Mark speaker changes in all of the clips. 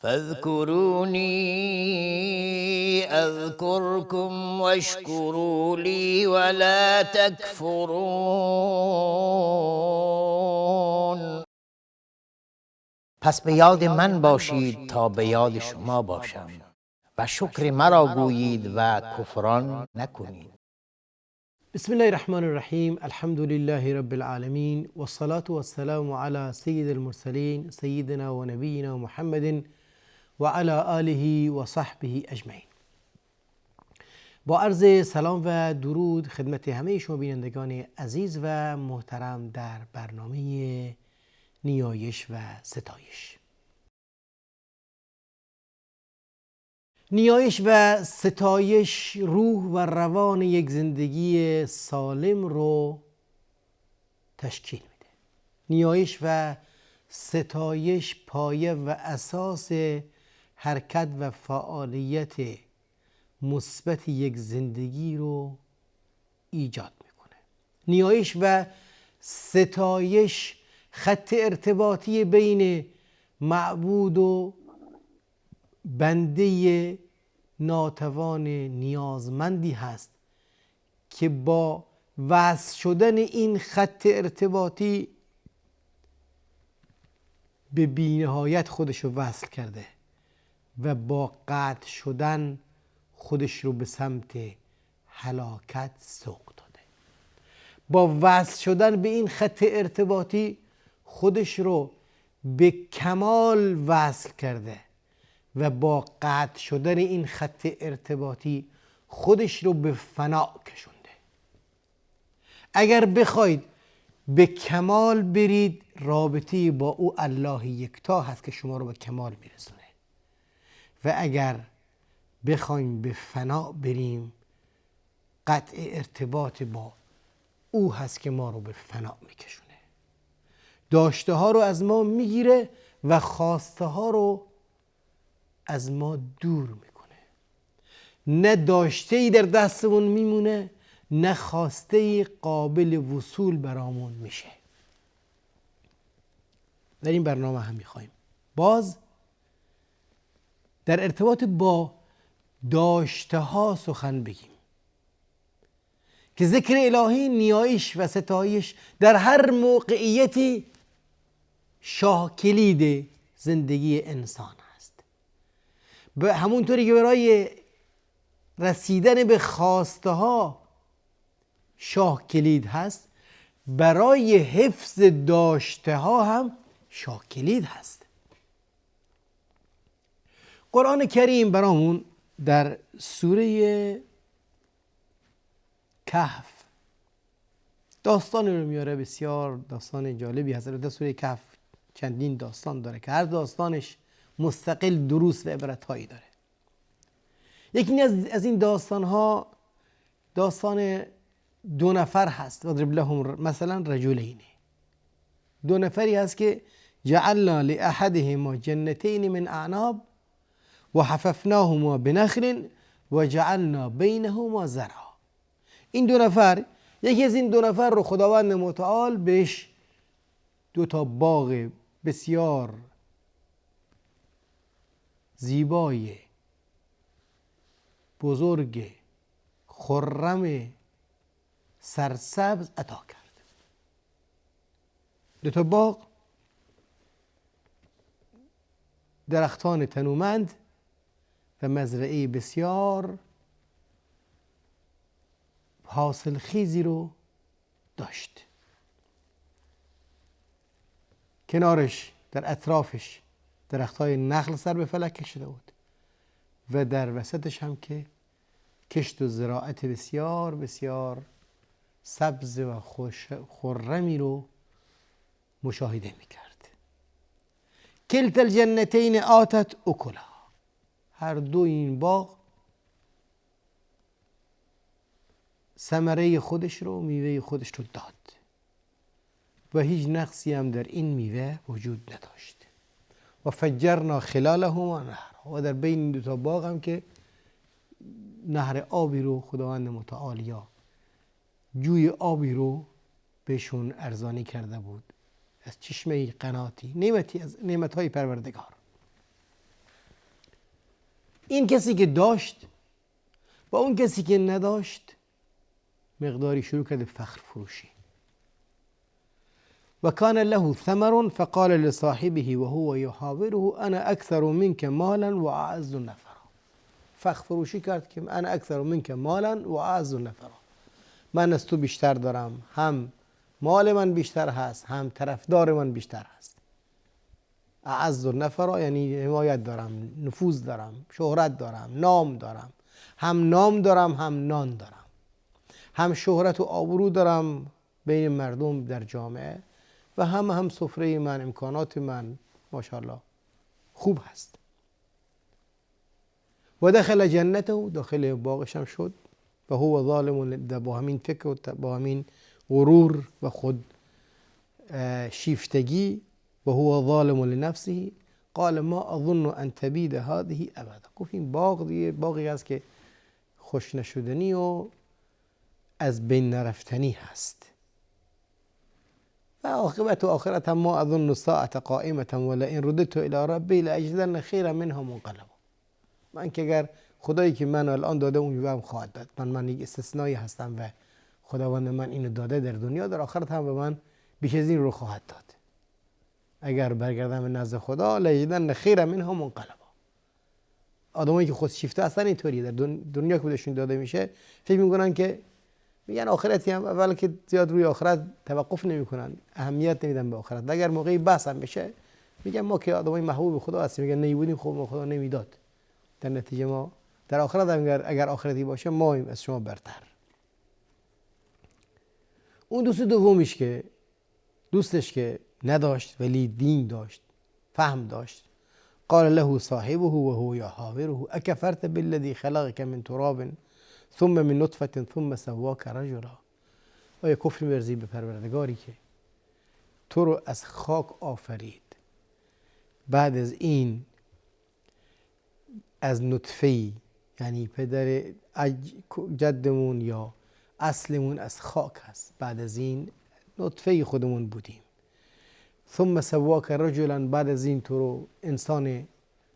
Speaker 1: فاذكروني اذكركم واشکروا لی ولا تکفرون. پس به یاد من باشید تا به یاد شما باشم و شکر مرا گویید و کفران نکنید.
Speaker 2: بسم الله الرحمن الرحیم. الحمد لله رب العالمین والصلاة والسلام علی سید المرسلین سیدنا و نبینا محمد و علی آله و صحبه اجمعین. با عرض سلام و درود خدمت همه شما بینندگان عزیز و محترم در برنامه نیایش و ستایش. نیایش و ستایش روح و روان یک زندگی سالم رو تشکیل میده. نیایش و ستایش پایه و اساس حرکت و فعالیت مثبت یک زندگی رو ایجاد میکنه. نیایش و ستایش خط ارتباطی بین معبود و بنده ناتوان نیازمندی هست که با وصل شدن این خط ارتباطی به بی‌نهایت خودش رو وصل کرده و با قطع شدن خودش رو به سمت هلاکت سوق داده. با وصل شدن به این خط ارتباطی خودش رو به کمال وصل کرده و با قطع شدن این خط ارتباطی خودش رو به فنا کشونده. اگر بخواید به کمال برید، رابطه با او الله یکتا هست که شما رو به کمال میرسونه، و اگر بخوایم به فنا بریم، قطع ارتباط با او هست که ما رو به فنا میکشونه. داشته ها رو از ما میگیره و خواسته ها رو از ما دور میکنه. نه داشته ای در دستمون میمونه، نه خواسته ای قابل وصول برامون میشه. در این برنامه هم میخوایم باز در ارتباط با داشته ها سخن بگیم که ذکر الهی، نیایش و ستایش در هر موقعیتی شاه کلید زندگی انسان است. به همونطوری که برای رسیدن به خواسته ها شاه کلید هست، برای حفظ داشته ها هم شاه کلید هست. قرآن کریم برامون در سوره کهف داستانی رو میاره، بسیار داستان جالبی هست. در سوره کهف چندین داستان داره که هر داستانش مستقل دروس و عبرت‌هایی داره. یکی از این داستان‌ها داستان دو نفر هست. واضرب لهم مثلا رجلین. دو نفری هست که جعلنا لأحدهما جنتین من اعناب و حففناهما بنخل و جعلنا بینهما زرعا. این دو نفر، یکی از این دو نفر رو خداوند متعال بهش دو تا باغ بسیار زیبای، بزرگ، خرم، سرسبز عطا کرد. دو تا باغ، درختان تنومند و مزرعه بسیار حاصل خیزی رو داشت. کنارش، در اطرافش درختای نخل سر به فلک کشیده بود و در وسطش هم که کشت و زراعت بسیار بسیار سبز و خرمی رو مشاهده میکرد. کلتا الجنتین آتت اکلها. هر دو این باغ ثمره خودش رو، میوه خودش رو داد و هیچ نقصی هم در این میوه وجود نداشت. و فجرنا خلالهما نهرا. و در بین دو تا باغ هم که نهر آبی رو خداوند متعال یا جوی آبی رو بهشون ارزانی کرده بود از چشمه قناتی، نعمتی از نعمتهای پروردگار. این کسی که داشت با اون کسی که نداشت مقداری شروع کرده فخر فروشی. و کان له ثمر فقال لصاحبه وهو يحاوره انا اکثر منك مالا و اعز نفرا. فخر فروشی کرد که انا اکثر منك مالا و اعز نفرا، من از تو بیشتر دارم، هم مال من بیشتر هست، هم طرفدار من بیشتر هست. اعز نفرا یعنی حمایت دارم، نفوذ دارم، شهرت دارم، نام دارم. هم نام دارم، هم نان دارم، هم شهرت و آبرو دارم بین مردم در جامعه و هم سفره من، امکانات من ماشاءالله خوب هست. و دخل جنته، داخل باغش هم شد. و هو ظالم، با همین فکر و با همین غرور و خود شیفتگی، و هو ظالم لنفسه قال ما اظن ان تبید هذه ابدا. گفت این باغ دیگه باغی است که خوش نشدنی و از بین نرفتنی هست. و عاقبت و آخرت هم ما اظن الساعة قائمة ولئن رددت الى ربی لاجدن خیرا منها منقلبا. من که اگر خدایی که من الان داده اون هم خواهد داد. من یک استثنایی هستم و خداوند من اینو داده در دنیا، در آخرت هم به من بیش از این رو خواهد داد. اگر برگردم نزد خدا لاجدن خیرا منها منقلبا. آدمایی که خودشیفته هستن اینطوریه، در دنیا که بهشون داده میشه فکر میکنن که میگن آخرتی هم، اول که زیاد روی آخرت توقف نمیکنن، اهمیت نمیدن به آخرت. اگر موقعی بحث هم بشه میگن ما که آدمای محبوب خدا هستیم، میگن نمیبودیم خب ما خدا نمیداد. در نتیجه ما در آخرت هم اگر آخرتی باشه ما از شما برتر. اون دوست دومیش که دوستش که نداشت ولی دین داشت، فهم داشت، قال له صاحبه وهو يحاوره اكفرت بالذي خلقك من تراب ثم من نطفه ثم سواك رجلا. آیا کفر می‌ورزی به پروردگاری که تو رو از خاک آفرید، بعد از این از نطفه‌ای، یعنی پدر جدمون یا اصلمون از خاک هست، بعد از این نطفه خودمون بودیم. ثم سواک رجلا، بعد از این تو رو انسان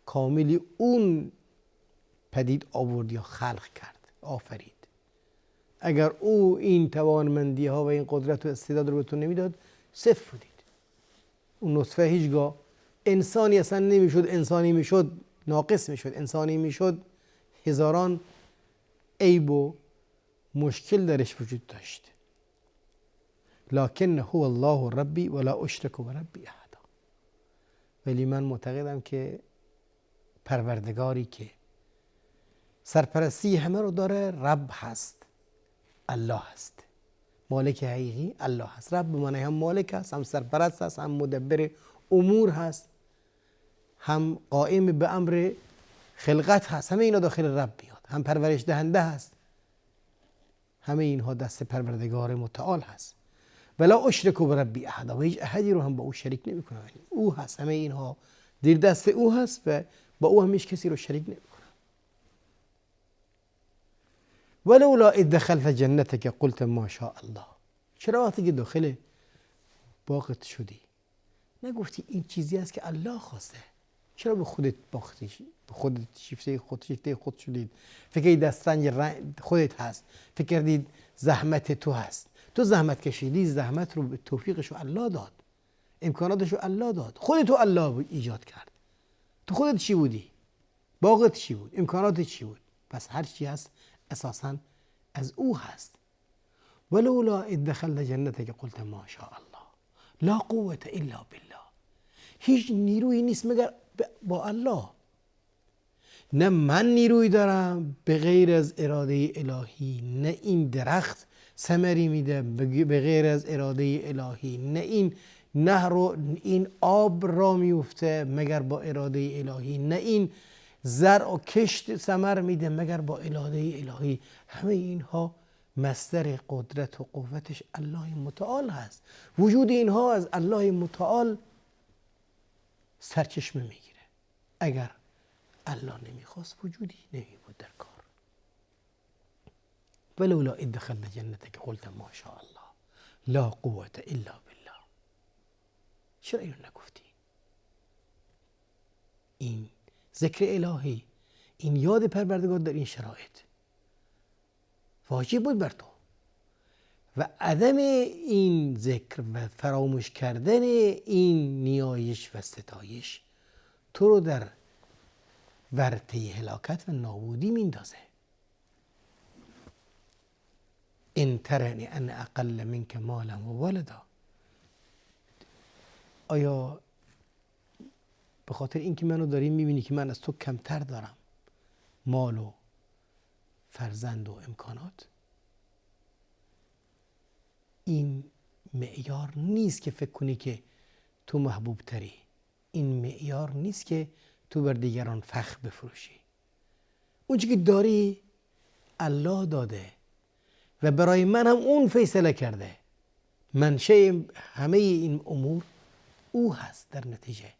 Speaker 2: کاملی اون پدید آورد یا خلق کرد، آفرید. اگر او این توانمندی ها و این قدرت و استعداد رو به تو نمیداد صفر بودید. اون نطفه هیچگاه انسانی اصلا نمیشد، انسانی میشد ناقص میشد، انسانی میشد هزاران عیب و مشکل درش وجود داشت. لکن هو الله ربی ولا اشرک بربی احدا. ولی من معتقدم که پروردگاری که سرپرستی همه رو داره رب هست، الله هست، مالک حقیقی الله هست. رب به معنی هم مالک هست، هم سرپرست هست، هم مدبر امور هست، هم قائم به امر خلقت هست. همه اینا داخل رب میاد. هم پرورش دهنده هست، همه اینها دست پروردگار متعال هست. ولا اشرک بربی احدا، و هیچ احدی رو هم با او شریک نمیکنه. او هست، همه اینها زیر دست او هست و با او هم هیچ کسی رو شریک نمیکنه. ولولا اذ دخلت جنتك قلت ما شاء الله. چرا وقتی که داخل باغت شدی نگفتی این چیزی است که الله خواسته؟ چرا به خودت باختی، به خودت شیفته خود شدید؟ فکر دسترنج خودت هست، فکر کردید زحمت تو هست. تو زحمت کشیدی، زحمت رو به توفیقش رو الله داد، امکاناتش رو الله داد، خودت الله ایجاد کرد. تو خودت چی بودی؟ باغت چی بود؟ امکاناتت چی بود؟ پس هر چی هست اساساً از او هست. ولولا اذ دخلت جنتك قلت ما شاء الله لا قوة الا بالله. هیچ نیرویی نیست مگر با الله. نه من نیروی دارم به غیر از اراده الهی، نه این درخت ثمری میده به غیر از اراده الهی، نه این نهر و این آب را میفته مگر با اراده الهی، نه این زرع و کشت ثمر میده مگر با اراده الهی. همه اینها مصدر قدرت و قوتش الله متعال هست. وجود اینها از الله متعال سرچشمه میگیره. اگر الله نمیخواست وجودی نمیبود در کار. ولولا اذ دخلت جنتك قلت ما شاء الله لا قوة الا بالله. چرا اینو نگفتی؟ این ذکر الهی، این یاد پروردگار در این شرایط واجب بود بر تو و عدم این ذکر و فراموش کردن این نیایش و ستایش تو رو در ورطه هلاکت و نابودی میندازه. ان ترنی ان اقل منک مالا و ولدا، آیا به خاطر اینکه منو داری میبینی که من از تو کمتر دارم مال و فرزند و امکانات؟ این معیار نیست که فکر کنی که تو محبوب تری. این معیار نیست که تو بر دیگران فخر بفروشی. اون چیزی که داری الله داده و برای من هم اون فیصله کرده. منشأ همه این امور او هست در نتیجه.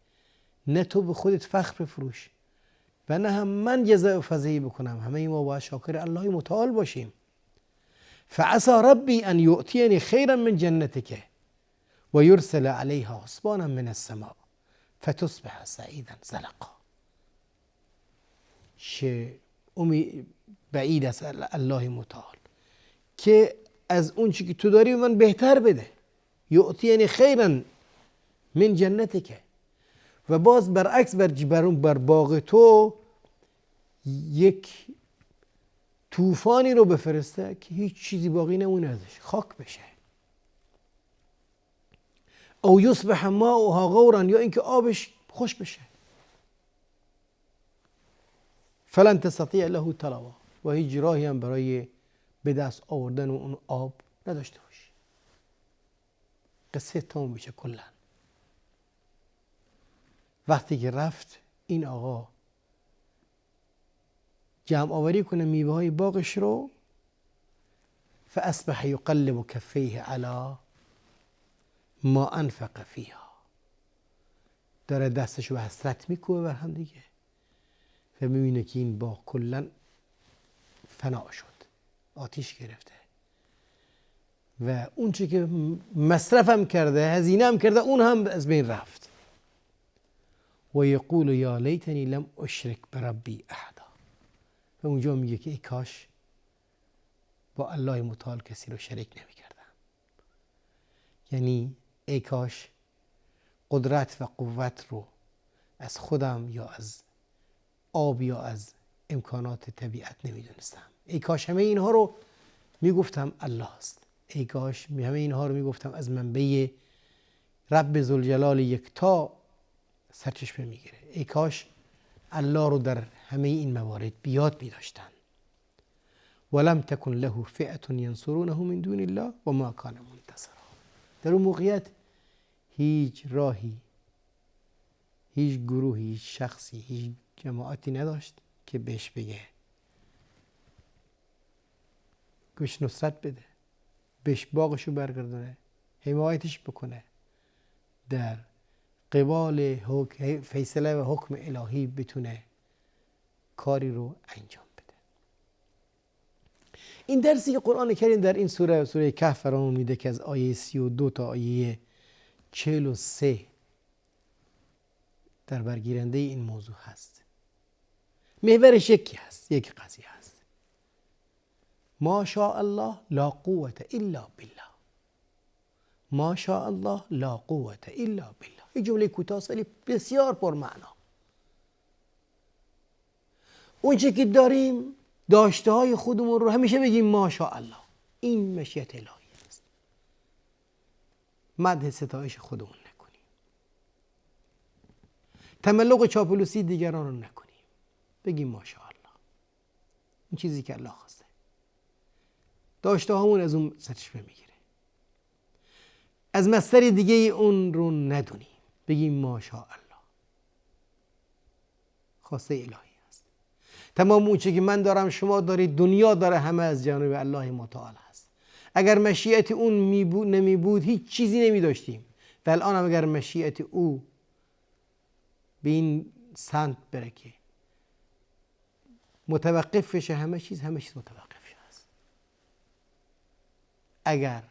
Speaker 2: نه تو به خودت فخر بفروش و نه هم من جزا و فضیحه بکنم. همه ما باید شاکر الله متعال باشیم. فعسى ربی ان یؤتینی خیرا من جنتک و یرسل علیها حسبانا من السماء فتصبح سعیدا زلقا. بعید است الله متعال که از اون چی که تو داری من بهتر بده. یؤتینی خیرا من جنتک، و باز برعکس بر باغ تو یک طوفانی رو بفرسته که هیچ چیزی باقی نمونه ازش، خاک بشه. او یصبح ماؤها غورا، یا اینکه آبش خوش بشه. فلن تستطیع له طلبا، و هیچ راهی هم برای به دست آوردن اون آب نداشته باشی. قصه تمام میشه کلا. وقتی که رفت این آقا جمع آوری کنه میوه های باغش رو، فاصبح یقلب کفیه علی ما انفق فیها، داره دستشو به حسرت میکوبه بر هم دیگه و میبینه که این باغ کلا فنا شد، آتیش گرفته و اون چی که مصرفم کرده، هزینه هم کرده، اون هم از بین رفت. و یقول یا لیتنی لم اشرک بربی احدا، و اونجا میگه که ای کاش با الله متعال کسی رو شریک نمی کردم. یعنی ای کاش قدرت و قوت رو از خودم یا از آب یا از امکانات طبیعت نمی دونستم. ای کاش همه اینها رو می گفتم الله است. ای کاش همه اینها رو می گفتم از منبع رب ذوالجلال یکتا سرچشمه می گیره. ای کاش الله رو در همه این موارد بیاد می داشتن. ولم تکن له فئة ینصرونه من دون الله و ما کان منتصرا. در اون موقعیت هیچ راهی، هیچ گروهی، هیچ شخصی، هیچ جماعتی نداشت که بهش بگه، بهش نصرت بده، بهش باغشو برگردونه، حمایتش بکنه، در قبال فیصله و حکم الهی بتونه کاری رو انجام بده. این درسی که قرآن کریم در این سوره کهف فرامون میده که از آیه 32 تا آیه 43 در برگیرنده این موضوع هست. محورش یکی هست، یک قضیه هست: ما شاء الله لا قوة الا بالله. ما شاء الله لا قوة الا بالله. این جمله کوتاه ولی بسیار پرمعنا. اون چه که داریم، داشته های خودمون رو همیشه بگیم ما شاء الله. این مشیت الهی است. مدح ستایش خودمون نکنیم، تملق چاپلوسی دیگران رو نکنیم، بگیم ما شاء الله. این چیزی که الله خواسته. داشته هامون از اون سرچشمه میگیره. از مصدر دیگه اون رو ندونیم، بگیم ما شاء الله. خواسته الهی است. تمام اون چیزی که من دارم، شما دارید، دنیا داره، همه از جانب الله متعال هست. اگر مشیت اون نمی بود هیچ چیزی نمی داشتیم. و الان هم اگر مشیت او به این سمت بره که متوقف بشه همه چیز متوقف شده است. اگر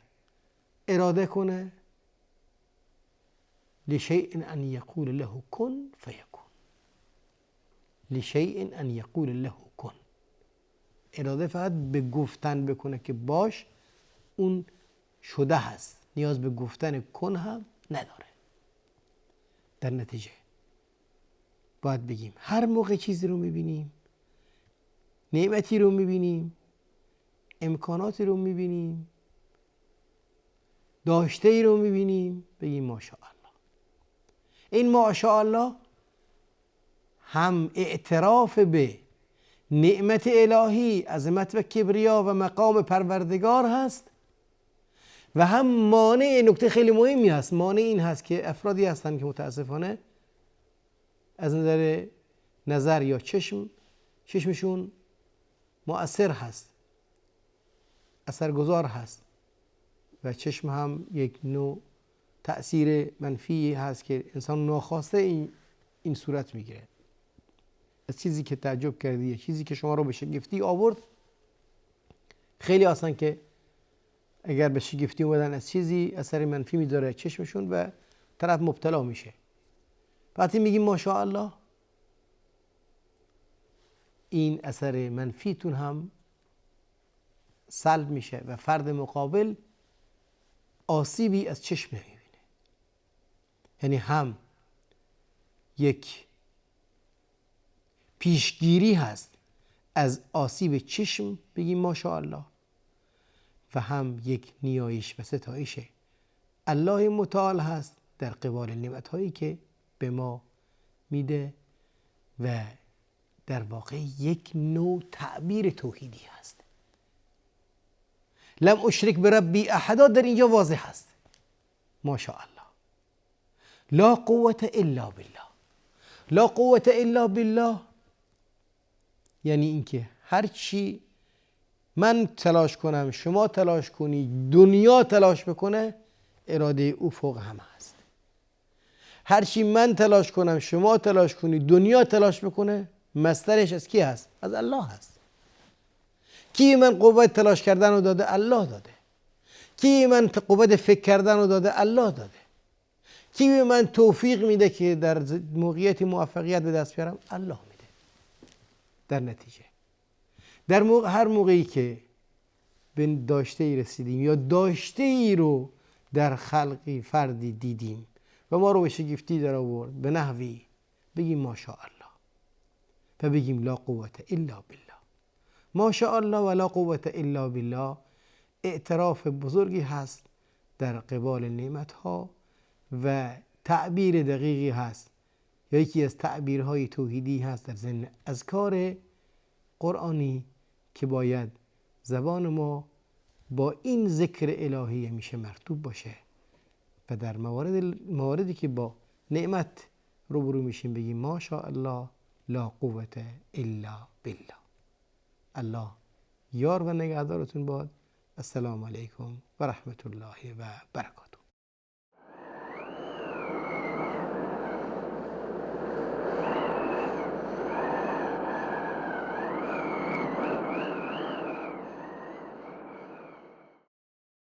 Speaker 2: اراده کنه لشیء ان یقول له کن فیکون. لشیء ان یقول له کن. اراده فقط به گفتن بکنه که باش، اون شده هست، نیاز به گفتن کن هم نداره. در نتیجه باید بگیم هر موقع چیزی رو میبینیم، نعمتی رو میبینیم، امکاناتی رو میبینیم، داشته ای رو میبینیم، بگیم ماشاءالله. این ماشاءالله هم اعتراف به نعمت الهی، عظمت و کبریا و مقام پروردگار هست و هم مانع، نکته خیلی مهمی هست، مانع این هست که افرادی هستن که متاسفانه از نظر یا چشمشون مؤثر هست، اثرگذار هست و چشم هم یک نوع تأثیر منفی هست که انسان ناخواسته این صورت میگیره. از چیزی که تعجب کردی، چیزی که شما رو به شگفتی آورد، خیلی آسان که اگر به شگفتی اومدن از چیزی اثر منفی میذاره چشمشون و طرف مبتلا میشه. وقتی میگیم ماشاءالله، این اثر منفیتون هم سلب میشه و فرد مقابل آسیبی از چشم نمیبینه. یعنی هم یک پیشگیری هست از آسیب چشم، بگیم ماشاءالله، و هم یک نیایش و ستایش الله متعال هست در قبال نعمت‌هایی که به ما میده و در واقع یک نوع تعبیر توحیدی هست. لم اشرک بربی احدا در اینجا واضح هست، ماشاءالله. لا قوة الا بالله. لا قوة الا بالله یعنی اینکه هر چی من تلاش کنم، شما تلاش کنی، دنیا تلاش بکنه، اراده او فوق همه هست. هر چی من تلاش کنم، شما تلاش کنی، دنیا تلاش بکنه، مصدرش از کی هست؟ از الله هست. کی من قوت تلاش کردن رو داده؟ الله داده. کی من قوت فکر کردن رو داده؟ الله داده. کی به من توفیق میده که در موقعیت موفقیت به دست بیارم؟ الله میده. در نتیجه در هر موقعی که به داشته ای رسیدیم یا داشته ای رو در خلقی فردی دیدیم و ما رو به شگفتی در آورد به نحوی، بگیم ماشاءالله و بگیم لا قوة الا بالله. ماشاءالله و لا قوة الا بالله اعتراف بزرگی هست در قبال نعمتها و تعبیر دقیقی هست، یا یکی از تعبیرهای توحیدی هست در ضمن اذکار قرآنی که باید زبان ما با این ذکر الهی همیشه مرطوب باشه و در مواردی که با نعمت روبرو میشیم بگیم ماشاءالله لا قوة الا بالله. الله یار و نگهدارتون باد. السلام علیکم و رحمت الله و برکاته.